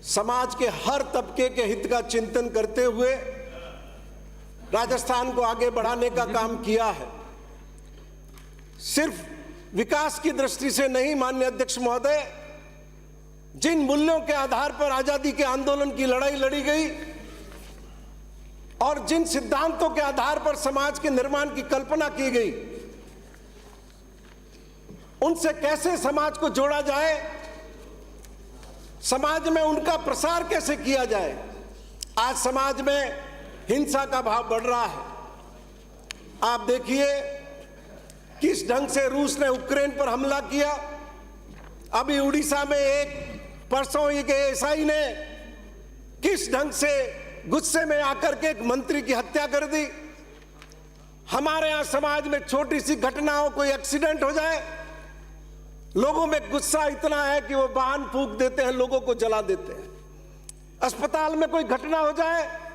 समाज के हर तबके के हित का चिंतन करते हुए राजस्थान को आगे बढ़ाने का काम किया है। सिर्फ विकास की दृष्टि से नहीं, माननीय अध्यक्ष महोदय, जिन मूल्यों के आधार पर आजादी के आंदोलन की लड़ाई लड़ी गई और जिन सिद्धांतों के आधार पर समाज के निर्माण की कल्पना की गई, उनसे कैसे समाज को जोड़ा जाए, समाज में उनका प्रसार कैसे किया जाए। आज समाज में हिंसा का भाव बढ़ रहा है। आप देखिए किस ढंग से रूस ने यूक्रेन पर हमला किया। अभी उड़ीसा में परसों एक एएसआई ने किस ढंग से गुस्से में आकर के एक मंत्री की हत्या कर दी। हमारे यहां समाज में छोटी सी घटना हो, कोई एक्सीडेंट हो जाए, लोगों में गुस्सा इतना है कि वो वाहन फूंक देते हैं, लोगों को जला देते हैं। अस्पताल में कोई घटना हो जाए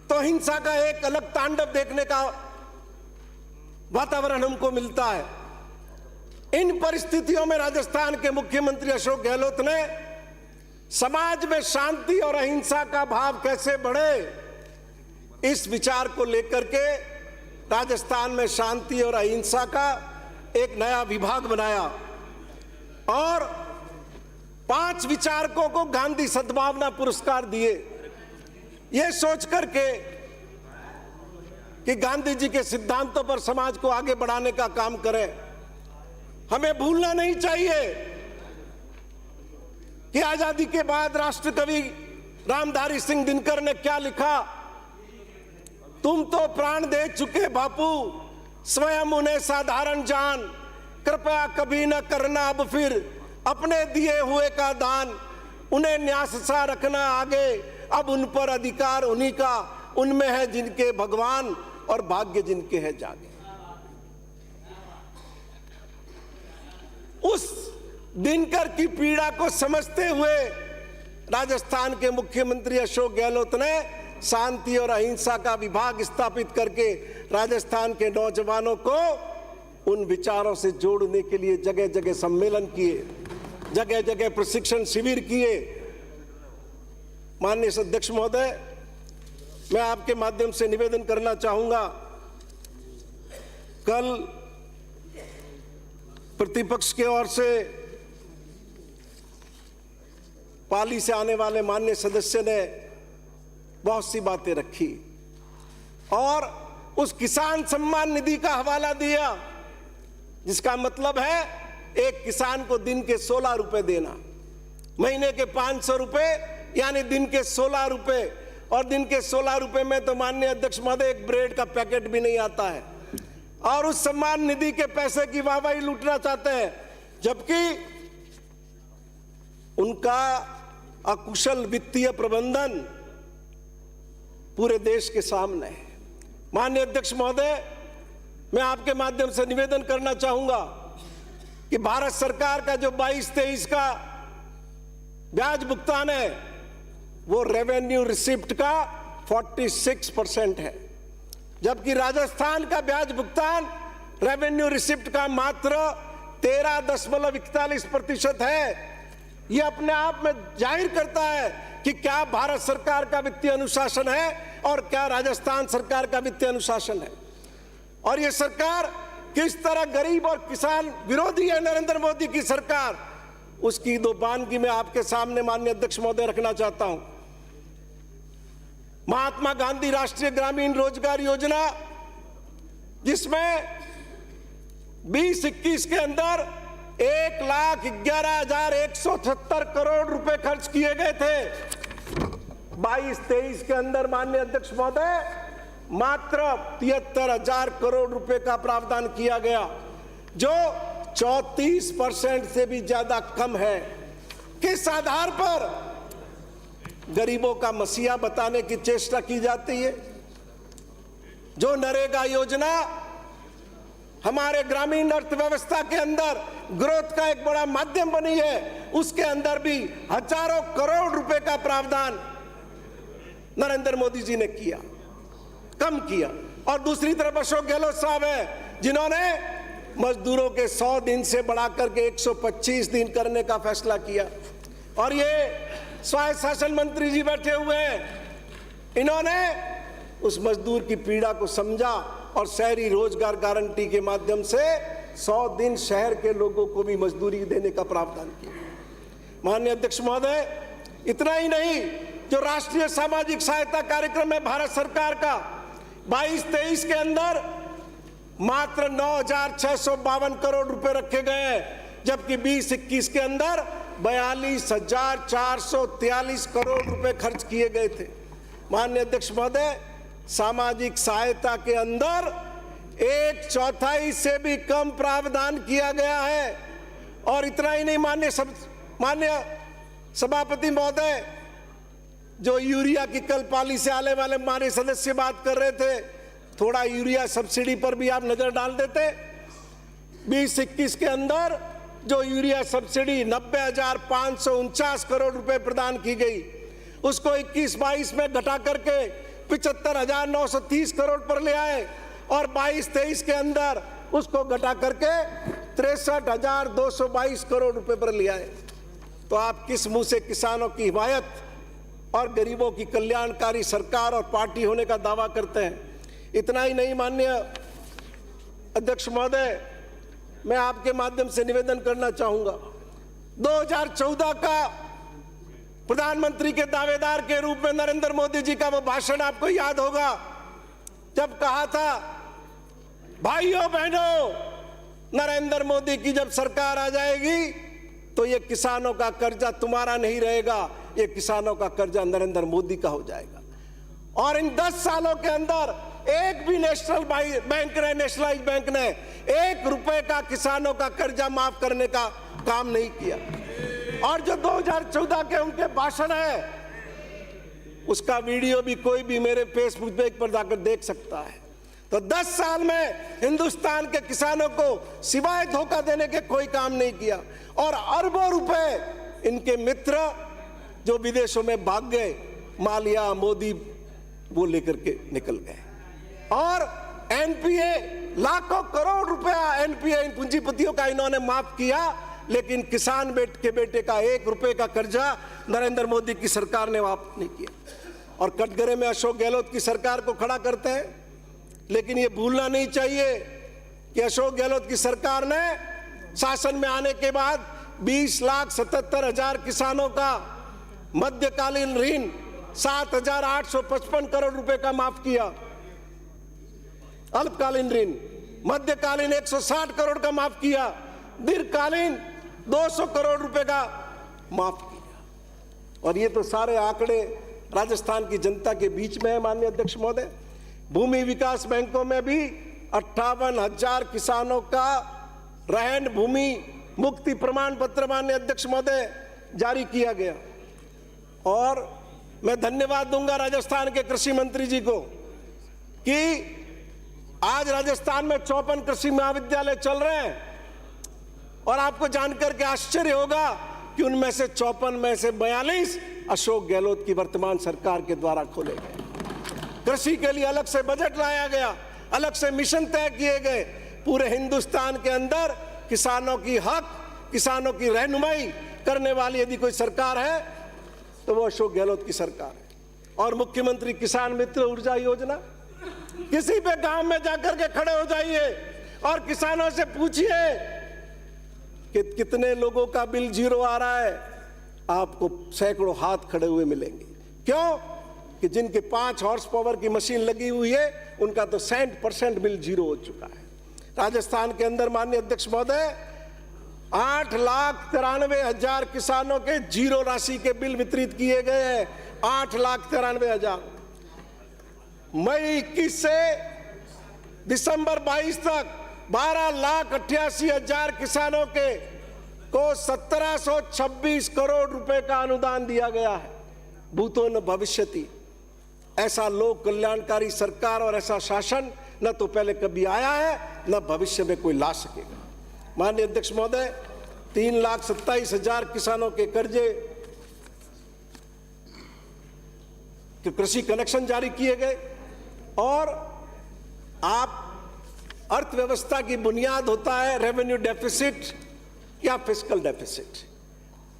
तो हिंसा का एक अलग तांडव देखने का वातावरण हमको मिलता है। इन परिस्थितियों में राजस्थान के मुख्यमंत्री अशोक गहलोत ने समाज में शांति और अहिंसा का भाव कैसे बढ़े, इस विचार को लेकर के राजस्थान में शांति और अहिंसा का एक नया विभाग बनाया और 5 विचारकों को गांधी सद्भावना पुरस्कार दिए, ये सोच करके कि गांधी जी के सिद्धांतों पर समाज को आगे बढ़ाने का काम करें। हमें भूलना नहीं चाहिए कि आजादी के बाद राष्ट्र कवि रामधारी सिंह दिनकर ने क्या लिखा। तुम तो प्राण दे चुके बापू, स्वयं उन्हें साधारण जान, कृपया कभी न करना अब फिर अपने दिए हुए का दान, उन्हें न्यास सा रखना आगे, अब उन पर अधिकार उन्हीं का, उनमें है जिनके भगवान और भाग्य जिनके है जागे। उस दिनकर की पीड़ा को समझते हुए राजस्थान के मुख्यमंत्री अशोक गहलोत ने शांति और अहिंसा का विभाग स्थापित करके राजस्थान के नौजवानों को उन विचारों से जोड़ने के लिए जगह जगह सम्मेलन किए, जगह जगह प्रशिक्षण शिविर किए। माननीय अध्यक्ष महोदय, मैं आपके माध्यम से निवेदन करना चाहूंगा, कल प्रतिपक्ष की ओर से पाली से आने वाले माननीय सदस्य ने बहुत सी बातें रखी और उस किसान सम्मान निधि का हवाला दिया, जिसका मतलब है एक किसान को दिन के 16 रुपए देना, महीने के 500 रुपए, यानी दिन के 16 रुपए। और दिन के 16 रुपए में तो माननीय अध्यक्ष महोदय एक ब्रेड का पैकेट भी नहीं आता है। और उस सम्मान निधि के पैसे की वाहवाही लूटना चाहते हैं, जबकि उनका अकुशल वित्तीय प्रबंधन पूरे देश के सामने है। माननीय अध्यक्ष महोदय, मैं आपके माध्यम से निवेदन करना चाहूंगा कि भारत सरकार का जो 22-23 का ब्याज भुगतान है, वो रेवेन्यू रिसिप्ट का 46% है, जबकि राजस्थान का ब्याज भुगतान रेवेन्यू रिसिप्ट का मात्र 13.41% है। यह अपने आप में जाहिर करता है कि क्या भारत सरकार का वित्तीय अनुशासन है और क्या राजस्थान सरकार का वित्तीय अनुशासन है। और यह सरकार किस तरह गरीब और किसान विरोधी है, नरेंद्र मोदी की सरकार, उसकी 2 बानगी मैं आपके सामने माननीय अध्यक्ष महोदय रखना चाहता हूं। महात्मा गांधी राष्ट्रीय ग्रामीण रोजगार योजना, जिसमें 2021 के अंदर 1,11,176 करोड़ रुपए खर्च किए गए थे। 22-23 के अंदर माननीय अध्यक्ष महोदय मात्र 73,000 करोड़ रुपए का प्रावधान किया गया, जो 34% से भी ज्यादा कम है। किस आधार पर गरीबों का मसीहा बताने की चेष्टा की जाती है। जो नरेगा योजना हमारे ग्रामीण अर्थव्यवस्था के अंदर ग्रोथ का एक बड़ा माध्यम बनी है, उसके अंदर भी हजारों करोड़ रुपए का प्रावधान नरेंद्र मोदी जी ने किया, कम किया। और दूसरी तरफ अशोक गहलोत साहब है, जिन्होंने मजदूरों के 100 दिन से बढ़ाकर के 125 दिन करने का फैसला किया। और ये स्वायत्त शासन मंत्री जी बैठे हुए हैं, इन्होंने उस मजदूर की पीड़ा को समझा और शहरी रोजगार गारंटी के माध्यम से 100 दिन शहर के लोगों को भी मजदूरी देने का प्रावधान किया। माननीय अध्यक्ष महोदय, इतना ही नहीं, जो राष्ट्रीय सामाजिक सहायता कार्यक्रम है भारत सरकार का, 22-23 के अंदर मात्र 9,652 करोड़ रुपए रखे गए हैं, जबकि 20-21 के अंदर 42,443 करोड़ रुपए खर्च किए गए थे। माननीय अध्यक्ष महोदय, सामाजिक सहायता के अंदर 1/4 से भी कम प्रावधान किया गया है। और इतना ही नहीं, माननीय सभापति महोदय, जो यूरिया की कल पाली से आने वाले हमारे सदस्य बात कर रहे थे, थोड़ा यूरिया सब्सिडी पर भी आप नजर डाल देते। 20-21 के अंदर जो यूरिया सब्सिडी 90,549 करोड़ रुपए प्रदान की गई, उसको 21-22 में घटा करके 75,930 करोड़ पर ले आए और 22-23 के अंदर उसको घटा करके 63,222 करोड़ रुपए पर ले आए। तो आप किस मुंह से किसानों की हिमायत और गरीबों की कल्याणकारी सरकार और पार्टी होने का दावा करते हैं? इतना ही नहीं, माननीय अध्यक्ष महोदय, मैं आपके माध्यम से निवेदन करना चाहूंगा, 2014 का प्रधानमंत्री के दावेदार के रूप में नरेंद्र मोदी जी का वो भाषण आपको याद होगा, जब कहा था, भाइयों बहनों, नरेंद्र मोदी की जब सरकार आ जाएगी तो ये किसानों का कर्जा तुम्हारा नहीं रहेगा, ये किसानों का कर्जा नरेंद्र मोदी का हो जाएगा। और इन 10 सालों के अंदर एक भी नेशनलाइज्ड बैंक ने 1 रुपए का किसानों का कर्जा माफ करने का काम नहीं किया। और जो 2014 के उनके भाषण है, उसका वीडियो भी कोई भी मेरे फेसबुक पेज पर जाकर देख सकता है। तो 10 साल में हिंदुस्तान के किसानों को सिवाय धोखा देने के कोई काम नहीं किया और अरबों रुपए इनके मित्र जो विदेशों में भाग गए, मालिया, मोदी, वो लेकर के निकल गए। और एनपीए, लाखों करोड़ रुपया एनपीए इन पूंजीपतियों का इन्होंने माफ किया, लेकिन किसान के बेटे का 1 रुपए का कर्जा नरेंद्र मोदी की सरकार ने माफ नहीं किया। और कटघरे में अशोक गहलोत की सरकार को खड़ा करते हैं, लेकिन ये भूलना नहीं चाहिए कि अशोक गहलोत की सरकार ने शासन में आने के बाद 20,77,000 किसानों का मध्यकालीन ऋण 7,855 करोड़ रुपए का माफ किया। अल्पकालीन ऋण मध्यकालीन 160 करोड़ का माफ किया, दीर्घकालीन 200 करोड़ रुपए का माफ किया। और ये तो सारे आंकड़े राजस्थान की जनता के बीच में है। माननीय अध्यक्ष महोदय, भूमि विकास बैंकों में भी 58,000 किसानों का रहन भूमि मुक्ति प्रमाण पत्र माननीय अध्यक्ष महोदय जारी किया गया। और मैं धन्यवाद दूंगा राजस्थान के कृषि मंत्री जी को कि आज राजस्थान में 54 कृषि महाविद्यालय चल रहे हैं और आपको जानकर के आश्चर्य होगा कि उनमें से 54 में से 42 अशोक गहलोत की वर्तमान सरकार के द्वारा खोले गए। कृषि के लिए अलग से बजट लाया गया, अलग से मिशन तय किए गए। पूरे हिंदुस्तान के अंदर किसानों की हक, किसानों की रहनुमाई करने वाली यदि कोई सरकार है तो वो अशोक गहलोत की सरकार है। और मुख्यमंत्री किसान मित्र ऊर्जा योजना, किसी पे गांव में जाकर के खड़े हो जाइए और किसानों से पूछिए कि कितने लोगों का बिल 0 आ रहा है, आपको सैकड़ों हाथ खड़े हुए मिलेंगे। क्यों? कि जिनके 5 हॉर्स पावर की मशीन लगी हुई है उनका तो 100% बिल 0 हो चुका है। राजस्थान के अंदर माननीय अध्यक्ष महोदय 8,93,000 किसानों के 0 राशि के बिल वितरित किए गए हैं। 8,93,000। मई 21 से दिसंबर 22 तक 12,88,000 किसानों के को 1,726 करोड़ रुपए का अनुदान दिया गया है। भूतो न भविष्यति, ऐसा लोक कल्याणकारी सरकार और ऐसा शासन न तो पहले कभी आया है न भविष्य में कोई ला सकेगा। माननीय अध्यक्ष महोदय, 3,27,000 किसानों के कर्जे के कृषि कनेक्शन जारी किए गए। और आप अर्थव्यवस्था की बुनियाद होता है रेवेन्यू डेफिसिट या फिस्कल डेफिसिट।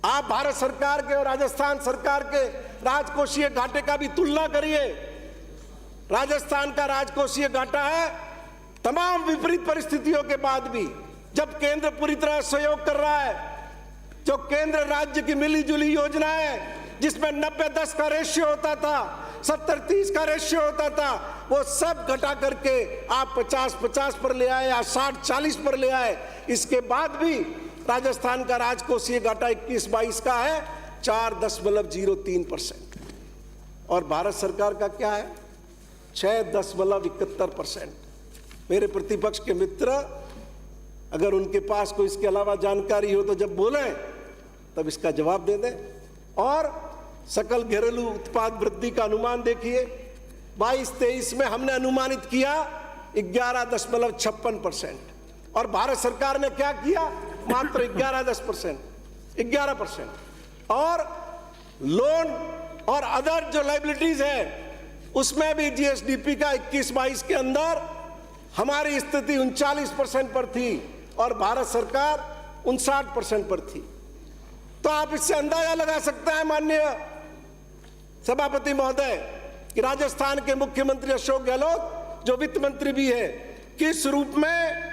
आप भारत सरकार के और राजस्थान सरकार के राजकोषीय घाटे का भी तुलना करिए। राजस्थान का राजकोषीय घाटा है तमाम विपरीत परिस्थितियों के बाद भी, जब केंद्र पूरी तरह सहयोग कर रहा है, जो केंद्र राज्य की मिली जुली योजना है जिसमें 90-10 का रेशियो होता था, 70-30 का रेशियो होता था, वो सब घटा करके आप 50-50 पर ले आए या 60-40 पर ले आए। इसके बाद भी राजस्थान का राजकोषीय घाटा 21-22 का है 4.03%, और भारत सरकार का क्या है 6.71%। मेरे प्रतिपक्ष के मित्र अगर उनके पास कोई इसके अलावा जानकारी हो तो जब बोले तब इसका जवाब दे दें। और सकल घरेलू उत्पाद वृद्धि का अनुमान देखिए, 22-23 में हमने अनुमानित किया 11.56%, और भारत सरकार ने क्या किया, मात्र 11%। और लोन और अदर जो लायबिलिटीज है उसमें भी जीएसडीपी का 21-22 के अंदर हमारी स्थिति 39% पर थी और भारत सरकार 59% पर थी। तो आप इससे अंदाजा लगा सकते हैं माननीय सभापति महोदय कि राजस्थान के मुख्यमंत्री अशोक गहलोत जो वित्त मंत्री भी है, किस रूप में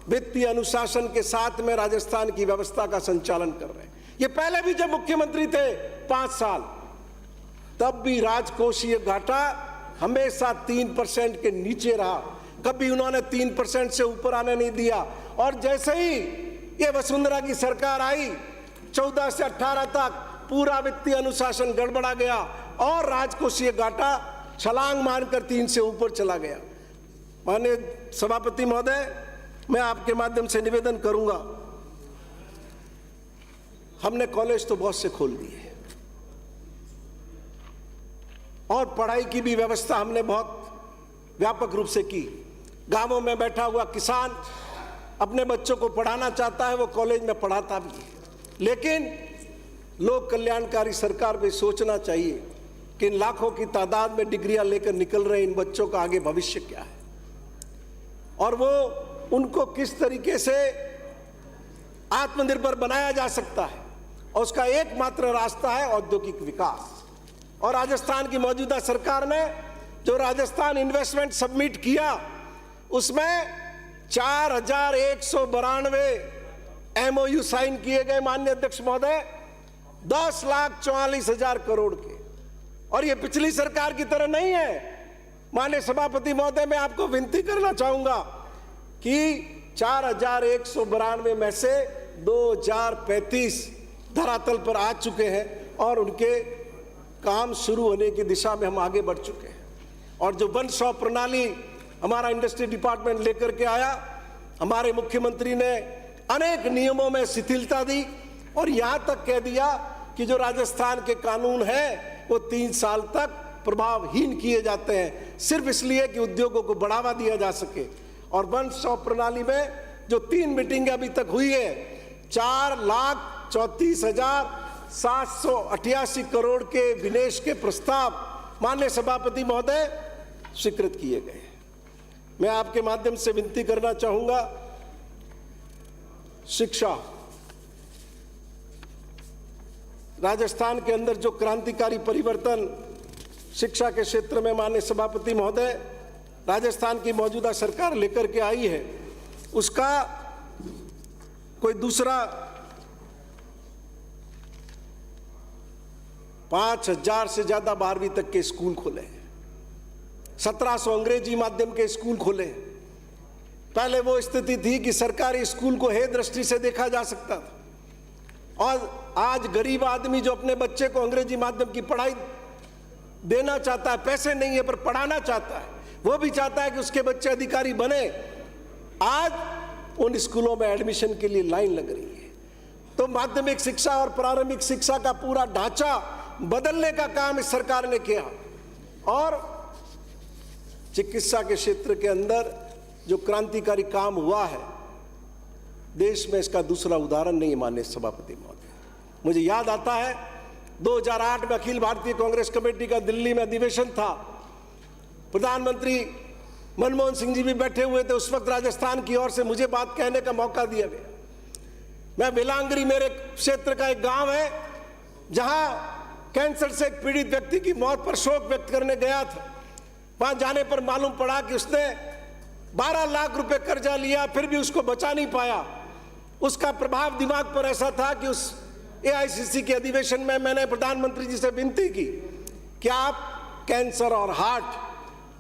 वित्तीय अनुशासन के साथ में राजस्थान की व्यवस्था का संचालन कर रहे हैं। ये पहले भी जब मुख्यमंत्री थे 5 साल, तब भी राजकोषीय घाटा हमेशा 3% के नीचे रहा, कभी उन्होंने 3% से ऊपर आने नहीं दिया। और जैसे ही ये वसुंधरा की सरकार आई 14 से 18 तक पूरा वित्तीय अनुशासन गड़बड़ा गया और राजकोषीय घाटा छलांग मारकर 3 से ऊपर चला गया। माननीय सभापति महोदय, मैं आपके माध्यम से निवेदन करूंगा, हमने कॉलेज तो बहुत से खोल दिए और पढ़ाई की भी व्यवस्था हमने बहुत व्यापक रूप से की। गांवों में बैठा हुआ किसान अपने बच्चों को पढ़ाना चाहता है, वो कॉलेज में पढ़ाता भी है। लेकिन लोक कल्याणकारी सरकार को सोचना चाहिए कि इन लाखों की तादाद में डिग्रियां लेकर निकल रहे इन बच्चों का आगे भविष्य क्या है, और वो उनको किस तरीके से आत्मनिर्भर बनाया जा सकता है, और उसका एकमात्र रास्ता है औद्योगिक विकास। और राजस्थान की मौजूदा सरकार ने जो राजस्थान इन्वेस्टमेंट सबमिट किया उसमें 4192 MOU साइन किए गए माननीय अध्यक्ष महोदय, 10,44,000 करोड़ के। और ये पिछली सरकार की तरह नहीं है। माननीय सभापति महोदय, मैं आपको विनती करना चाहूंगा कि 4192 में से 2035 धरातल पर आ चुके हैं और उनके काम शुरू होने की दिशा में हम आगे बढ़ चुके हैं। और जो वन शॉप प्रणाली हमारा इंडस्ट्री डिपार्टमेंट लेकर के आया, हमारे मुख्यमंत्री ने अनेक नियमों में शिथिलता दी और यहां तक कह दिया कि जो राजस्थान के कानून हैं वो 3 साल तक प्रभावहीन किए जाते हैं, सिर्फ इसलिए कि उद्योगों को बढ़ावा दिया जा सके। और वन शॉप प्रणाली में जो 3 मीटिंग अभी तक हुई है, 4,34,788 करोड़ के विनिवेश के प्रस्ताव माननीय सभापति महोदय स्वीकृत किए गए। मैं आपके माध्यम से विनती करना चाहूंगा, शिक्षा, राजस्थान के अंदर जो क्रांतिकारी परिवर्तन शिक्षा के क्षेत्र में माननीय सभापति महोदय राजस्थान की मौजूदा सरकार लेकर के आई है, उसका कोई दूसरा 5,000 से ज्यादा 12वीं तक के स्कूल खोले, 1700 अंग्रेजी माध्यम के स्कूल खोले। पहले वो स्थिति थी कि सरकारी स्कूल को हे दृष्टि से देखा जा सकता था, और आज गरीब आदमी जो अपने बच्चे को अंग्रेजी माध्यम की पढ़ाई देना चाहता है, पैसे नहीं है पर पढ़ाना चाहता है, वो भी चाहता है कि उसके बच्चे अधिकारी बने, आज उन स्कूलों में एडमिशन के लिए लाइन लग रही है। तो माध्यमिक शिक्षा और प्रारंभिक शिक्षा का पूरा ढांचा बदलने का काम इस सरकार ने किया। और चिकित्सा के क्षेत्र के अंदर जो क्रांतिकारी काम हुआ है, देश में इसका दूसरा उदाहरण नहीं है। माननीय सभापति महोदय, मुझे याद आता है 2008 में अखिल भारतीय कांग्रेस कमेटी का दिल्ली में अधिवेशन था, प्रधानमंत्री मनमोहन सिंह जी भी बैठे हुए थे। उस वक्त राजस्थान की ओर से मुझे बात कहने का मौका दिया गया। मैं बेलांगरी, मेरे क्षेत्र का एक गांव है जहां कैंसर से एक पीड़ित व्यक्ति की मौत पर शोक व्यक्त करने गया था। वहां जाने पर मालूम पड़ा कि उसने 12 लाख रुपए कर्जा लिया, फिर भी उसको बचा नहीं पाया। उसका प्रभाव दिमाग पर ऐसा था कि उस एआईसीसी के अधिवेशन में मैंने प्रधानमंत्री जी से विनती की कि आप कैंसर और हार्ट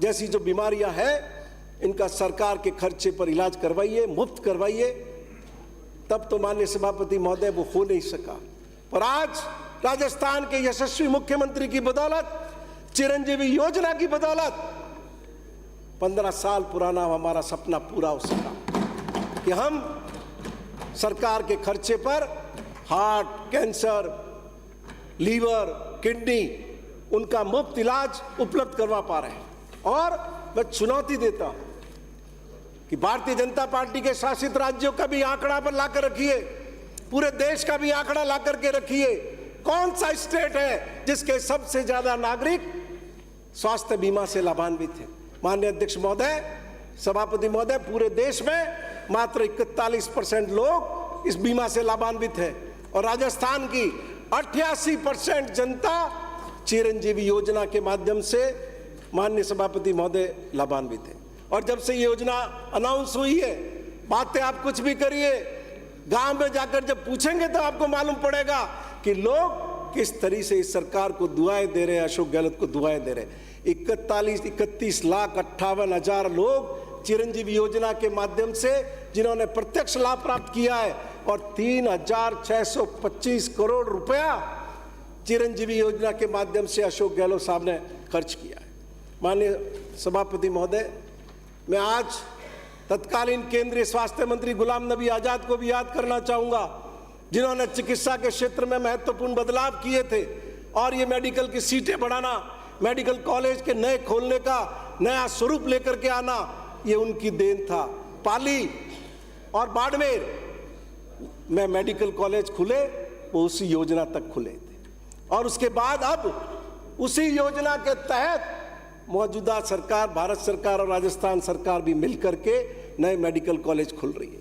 जैसी जो बीमारियां हैं इनका सरकार के खर्चे पर इलाज करवाइए, मुफ्त करवाइए। तब तो माननीय सभापति महोदय वो हो नहीं सका, पर आज राजस्थान के यशस्वी मुख्यमंत्री की बदौलत, चिरंजीवी योजना की बदौलत 15 साल पुराना हमारा सपना पूरा हो सका कि हम सरकार के खर्चे पर हार्ट, कैंसर, लीवर, किडनी उनका मुफ्त इलाज उपलब्ध करवा पा रहे हैं। और मैं चुनौती देता हूं कि भारतीय जनता पार्टी के शासित राज्यों का भी आंकड़ा पर लाकर रखिए, पूरे देश का भी आंकड़ा लाकर के रखिए, कौन सा स्टेट है जिसके सबसे ज्यादा नागरिक स्वास्थ्य बीमा से लाभान्वित हैं। माननीय अध्यक्ष महोदय, सभापति महोदय, पूरे देश में मात्र 41% लोग इस बीमा से लाभान्वित हैं और राजस्थान की 88% जनता चिरंजीवी योजना के माध्यम से माननीय सभापति महोदय लाभान्वित है। और जब से ये योजना अनाउंस हुई है, बातें आप कुछ भी करिए, गांव में जाकर जब पूछेंगे तो आपको मालूम पड़ेगा कि लोग किस तरह से इस सरकार को दुआएं दे रहे हैं, अशोक गहलोत को दुआएं दे रहे हैं। 31,58,000 लोग चिरंजीवी योजना के माध्यम से जिन्होंने प्रत्यक्ष लाभ प्राप्त किया है और 3,625 करोड़ रुपया चिरंजीवी योजना के माध्यम से अशोक गहलोत साहब ने खर्च किया है। माननीय सभापति महोदय, मैं आज तत्कालीन केंद्रीय स्वास्थ्य मंत्री गुलाम नबी आजाद को भी याद करना चाहूंगा, जिन्होंने चिकित्सा के क्षेत्र में महत्वपूर्ण बदलाव किए थे और ये मेडिकल की सीटें बढ़ाना, मेडिकल कॉलेज के नए खोलने का नया स्वरूप लेकर के आना, ये उनकी देन था। पाली और बाड़मेर में मेडिकल कॉलेज खुले, वो उसी योजना तक खुले थे और उसके बाद अब उसी योजना के तहत मौजूदा सरकार, भारत सरकार और राजस्थान सरकार भी मिलकर के नए मेडिकल कॉलेज खुल रही है।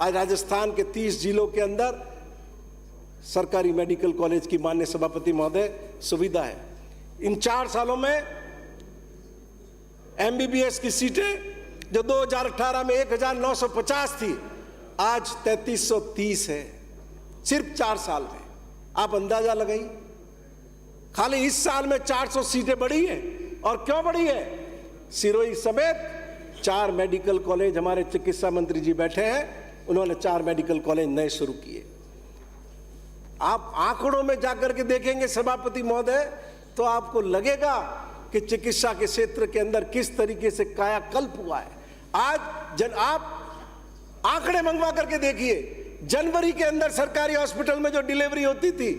आज राजस्थान के 30 जिलों के अंदर सरकारी मेडिकल कॉलेज की माननीय सभापति महोदय सुविधा है। इन 4 सालों में एमबीबीएस की सीटें जो 2018 में 1950 थी, आज 3330 है, सिर्फ 4 साल में। आप अंदाजा लगाइए, खाली इस साल में 400 सीटें बढ़ी है। और क्यों बढ़ी है? सिरोही समेत 4 मेडिकल कॉलेज, हमारे चिकित्सा मंत्री जी बैठे हैं, उन्होंने 4 मेडिकल कॉलेज नए शुरू किए। आप आंकड़ों में जाकर के देखेंगे सभापति महोदय, तो आपको लगेगा कि चिकित्सा के क्षेत्र के अंदर किस तरीके से कायाकल्प हुआ है। आज आप आंकड़े मंगवा करके देखिए, जनवरी के अंदर सरकारी हॉस्पिटल में जो डिलीवरी होती थी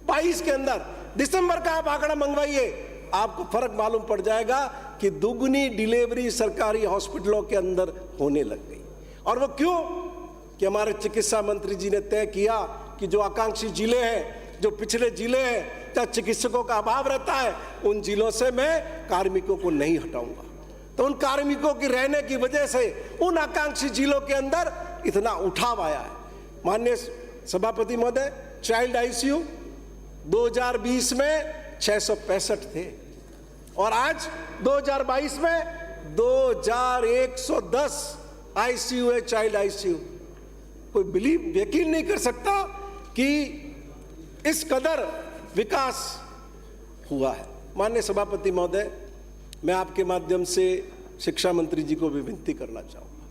22 के अंदर, दिसंबर का आप आंकड़ा मंगवाइए, आपको फर्क मालूम पड़ जाएगा कि दुगनी डिलीवरी सरकारी हॉस्पिटलों के अंदर होने लग गई। और वो क्यों? कि हमारे चिकित्सा मंत्री जी ने तय किया कि जो आकांक्षी जिले हैं, जो पिछड़े जिले हैं, जहाँ चिकित्सकों का अभाव रहता है, उन जिलों से मैं कार्मिकों को नहीं हटाऊंगा। तो उन कार्मिकों की रहने की वजह से उन आकांक्षी जिलों के अंदर इतना उठाव आया है। माननीय सभापति महोदय, चाइल्ड आईसीयू 2020 में 665 थे और आज 2022 में 2110 आईसीयू है, चाइल्ड आईसीयू। कोई यकीन नहीं कर सकता कि इस कदर विकास हुआ है। माननीय सभापति महोदय, मैं आपके माध्यम से शिक्षा मंत्री जी को भी विनती करना चाहूंगा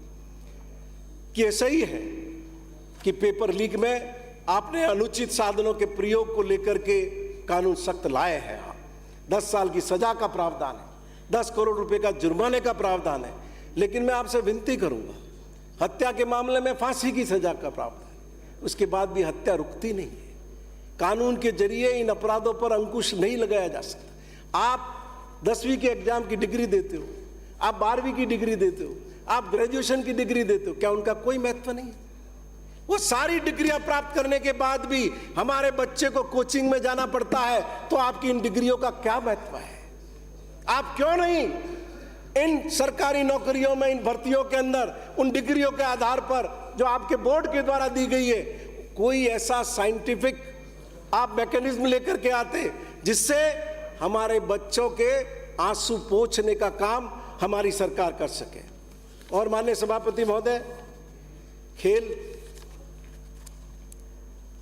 कि ऐसा ही है कि पेपर लीक में आपने अनुचित साधनों के प्रयोग को लेकर के कानून सख्त लाए हैं। 10 साल की सजा का प्रावधान है, 10 करोड़ रुपए का जुर्माने का प्रावधान है। लेकिन मैं आपसे विनती करूंगा, हत्या के मामले में फांसी की सजा का प्रावधान, उसके बाद भी हत्या रुकती नहीं है। कानून के जरिए इन अपराधों पर अंकुश नहीं लगाया जा सकता। आप 10वीं के एग्जाम की डिग्री देते हो, आप 12वीं की डिग्री देते हो, आप ग्रेजुएशन की डिग्री देते हो, क्या उनका कोई महत्व नहीं है? वो सारी डिग्रियां प्राप्त करने के बाद भी हमारे बच्चे को कोचिंग में जाना पड़ता है, तो आपकी इन डिग्रियों का क्या महत्व है? आप क्यों नहीं इन सरकारी नौकरियों में, इन भर्तियों के अंदर उन डिग्रियों के आधार पर जो आपके बोर्ड के द्वारा दी गई है, कोई ऐसा साइंटिफिक आप मैकेनिज्म लेकर के आते जिससे हमारे बच्चों के आंसू पोंछने का काम हमारी सरकार कर सके। और माननीय सभापति महोदय, खेल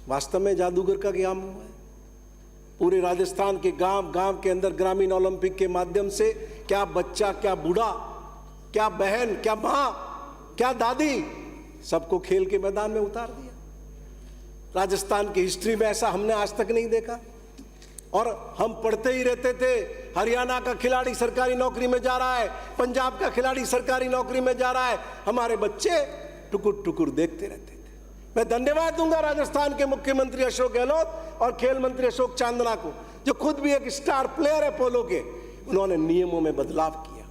वास्तव में जादूगर का काम हुआ है। पूरे राजस्थान के गांव गांव के अंदर ग्रामीण ओलंपिक के माध्यम से क्या बच्चा, क्या बूढ़ा, क्या बहन, क्या मां, क्या दादी, सबको खेल के मैदान में उतार दिया। राजस्थान की हिस्ट्री में ऐसा हमने आज तक नहीं देखा। और हम पढ़ते ही रहते थे, हरियाणा का खिलाड़ी सरकारी नौकरी में जा रहा है, पंजाब का खिलाड़ी सरकारी नौकरी में जा रहा है, हमारे बच्चे टुकुर टुकुर देखते रहते थे। मैं धन्यवाद दूंगा राजस्थान के मुख्यमंत्री अशोक गहलोत और खेल मंत्री अशोक चांदना को, जो खुद भी एक स्टार प्लेयर है पोलो के। उन्होंने नियमों में बदलाव किया।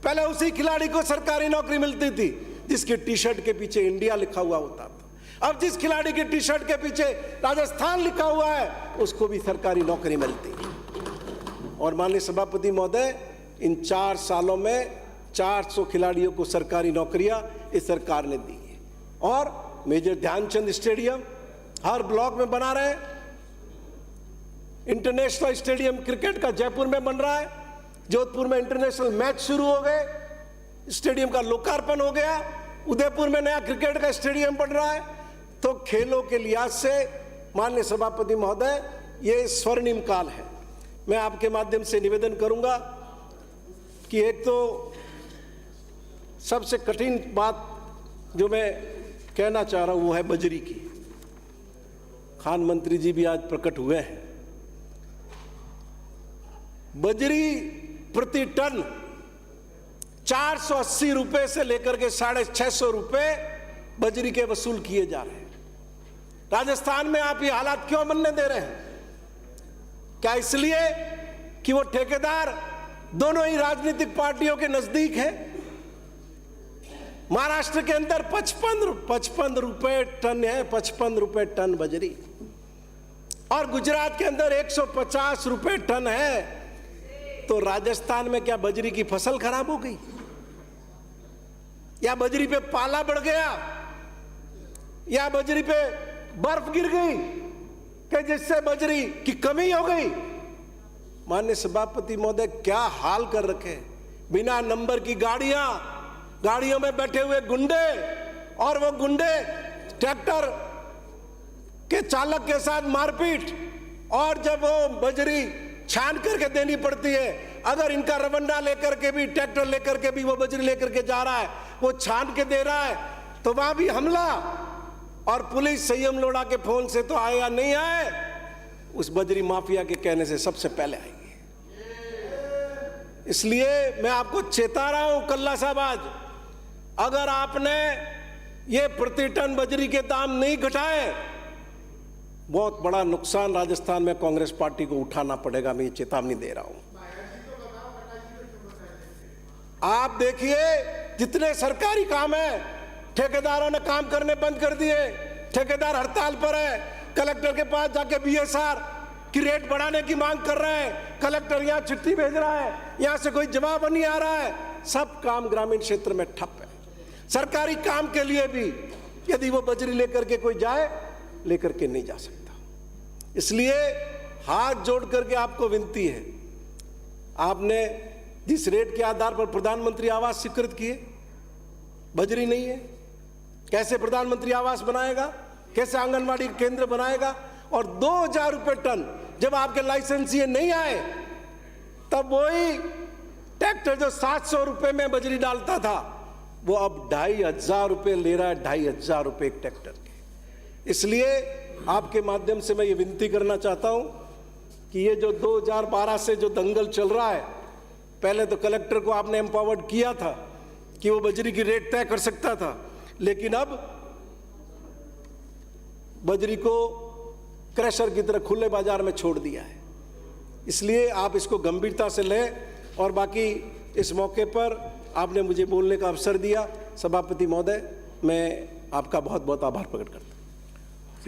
पहले उसी खिलाड़ी को सरकारी नौकरी मिलती थी जिसके टी शर्ट के पीछे इंडिया लिखा हुआ होता था। अब जिस खिलाड़ी की टी शर्ट के पीछे राजस्थान लिखा हुआ है उसको भी सरकारी नौकरी मिलती है। और माननीय सभापति महोदय, इन 4 सालों में 400 खिलाड़ियों को सरकारी नौकरियां इस सरकार ने दी है। और मेजर ध्यानचंद स्टेडियम हर ब्लॉक में बना रहे हैं। इंटरनेशनल स्टेडियम क्रिकेट का जयपुर में बन रहा है। जोधपुर में इंटरनेशनल मैच शुरू हो गए, स्टेडियम का लोकार्पण हो गया। उदयपुर में नया क्रिकेट का स्टेडियम बन रहा है। तो खेलों के लिहाज से माननीय सभापति महोदय, ये स्वर्णिम काल है। मैं आपके माध्यम से निवेदन करूंगा कि एक तो सबसे कठिन बात जो मैं कहना चाह रहा हूं वो है बजरी की। खान मंत्री जी भी आज प्रकट हुए हैं। बजरी प्रति टन 480 रुपए से लेकर के 650 रुपए बजरी के वसूल किए जा रहे हैं। राजस्थान में आप ये हालात क्यों बनने दे रहे हैं? क्या इसलिए कि वो ठेकेदार दोनों ही राजनीतिक पार्टियों के नजदीक है? महाराष्ट्र के अंदर 55 रुपए टन है, 55 रुपए टन बजरी। और गुजरात के अंदर 150 रुपए टन है। तो राजस्थान में क्या बजरी की फसल खराब हो गई, या बजरी पे पाला बढ़ गया, या बजरी पे बर्फ गिर गई कि जिससे बजरी की कमी हो गई? माननीय सभापति महोदय, क्या हाल कर रखे। बिना नंबर की गाड़ियों में बैठे हुए गुंडे, और वो गुंडे ट्रैक्टर के चालक के साथ मारपीट। और जब वो बजरी छान करके देनी पड़ती है, अगर इनका रवंडा लेकर के भी, ट्रैक्टर लेकर के भी वो बजरी लेकर के जा रहा है, वो छान के दे रहा है, तो वहां भी हमला। और पुलिस संयम लोढ़ा के फोन से तो आए या नहीं आए, उस बजरी माफिया के कहने से सबसे पहले आएंगे। इसलिए मैं आपको चेता रहा हूं कल्ला साहब, आज अगर आपने ये प्रति टन बजरी के दाम नहीं घटाए, बहुत बड़ा नुकसान राजस्थान में कांग्रेस पार्टी को उठाना पड़ेगा। मैं ये चेतावनी दे रहा हूं। आप देखिए, जितने सरकारी काम है, ठेकेदारों ने काम करने बंद कर दिए। ठेकेदार हड़ताल पर है। कलेक्टर के पास जाके बीएसआर की रेट बढ़ाने की मांग कर रहे हैं। कलेक्टर यहां चिट्ठी भेज रहा है, यहां से कोई जवाब नहीं आ रहा है। सब काम ग्रामीण क्षेत्र में ठप है। सरकारी काम के लिए भी यदि वो बजरी लेकर के कोई जाए, लेकर के नहीं जा सकता। इसलिए हाथ जोड़ करके आपको विनती है, आपने जिस रेट के आधार पर प्रधानमंत्री आवास स्वीकृत किए, बजरी नहीं है। कैसे प्रधानमंत्री आवास बनाएगा, कैसे आंगनवाड़ी केंद्र बनाएगा? और 2000 रुपए टन जब आपके लाइसेंस ये नहीं आए, तब वही ट्रैक्टर जो 700 रुपए में बजरी डालता था, वो अब 2500 रुपए ले रहा है। 2500 रुपए एक ट्रैक्टर के। इसलिए आपके माध्यम से मैं ये विनती करना चाहता हूं कि ये जो 2012 से जो दंगल चल रहा है, पहले तो कलेक्टर को आपने एम्पावर्ड किया था कि वो बजरी की रेट तय कर सकता था, लेकिन अब बजरी को क्रशर की तरह खुले बाजार में छोड़ दिया है। इसलिए आप इसको गंभीरता से लें। और बाकी इस मौके पर आपने मुझे बोलने का अवसर दिया, सभापति महोदय, मैं आपका बहुत बहुत आभार प्रकट करता हूं।